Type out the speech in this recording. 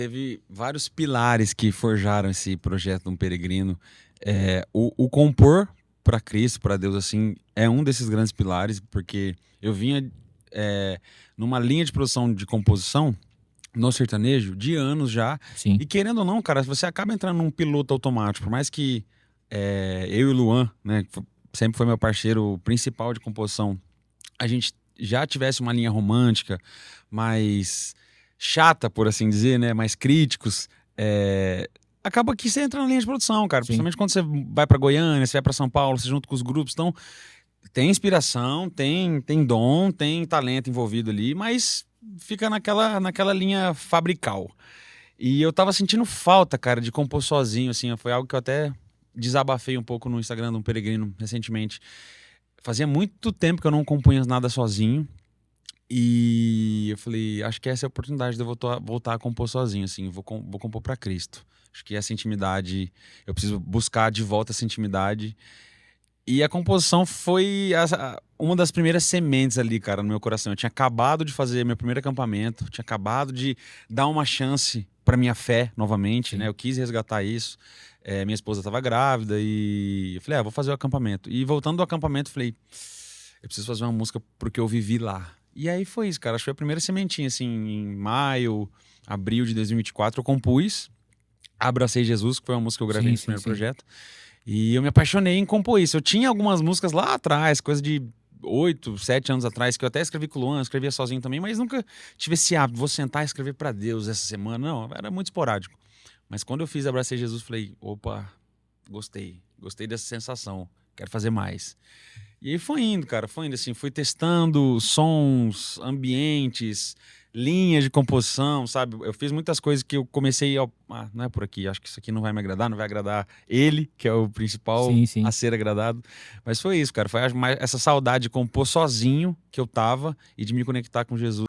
Teve vários pilares que forjaram esse projeto de um peregrino. O compor para Cristo, para Deus, assim, é um desses grandes pilares, porque eu vinha numa linha de produção de composição no sertanejo de anos já, Sim, e querendo ou não, cara, você acaba entrando num piloto automático, por mais que eu e o Luan, né, que sempre foi meu parceiro principal de composição, a gente já tivesse uma linha romântica, mais chata, por assim dizer, né? Mais críticos, acaba que você entra na linha de produção, cara. sim. Principalmente quando você vai pra Goiânia, você vai pra São Paulo, você junto com os grupos. Então, tem inspiração, tem dom, tem talento envolvido ali, mas fica naquela linha fabrical. E eu tava sentindo falta, cara, de compor sozinho, assim. Foi algo que eu até desabafei um pouco no Instagram de um peregrino recentemente. Fazia muito tempo que eu não compunha nada sozinho. E eu falei, acho que essa é a oportunidade de eu voltar a compor sozinho, assim. Vou compor pra Cristo. Acho que essa intimidade, eu preciso buscar de volta essa intimidade. E a composição foi uma das primeiras sementes ali, cara, no meu coração. Eu tinha acabado de fazer meu primeiro acampamento, tinha acabado de dar uma chance pra minha fé novamente, né? Sim. Eu quis resgatar isso. Minha esposa estava grávida e eu falei, vou fazer o acampamento. E voltando do acampamento, eu falei, eu preciso fazer uma música porque eu vivi lá. E aí foi isso, cara. Acho que foi a primeira sementinha, assim, em maio, abril de 2024, eu compus Abracei Jesus, que foi uma música que eu gravei Sim, nesse sim, primeiro sim. projeto. E eu me apaixonei em compor isso. Eu tinha algumas músicas lá atrás, coisa de 8, 7 anos atrás, que eu até escrevi com o Luan, escrevia sozinho também, mas nunca tive esse hábito, vou sentar e escrever pra Deus essa semana. Não, era muito esporádico. Mas quando eu fiz Abracei Jesus, falei, opa, gostei dessa sensação, quero fazer mais. E aí foi indo, cara, foi indo assim, fui testando sons, ambientes, linhas de composição, sabe? Eu fiz muitas coisas que eu comecei, não é por aqui, acho que isso aqui não vai me agradar, não vai agradar ele, que é o principal Sim, a sim. ser agradado. Mas foi isso, cara, foi essa saudade de compor sozinho que eu tava e de me conectar com Jesus.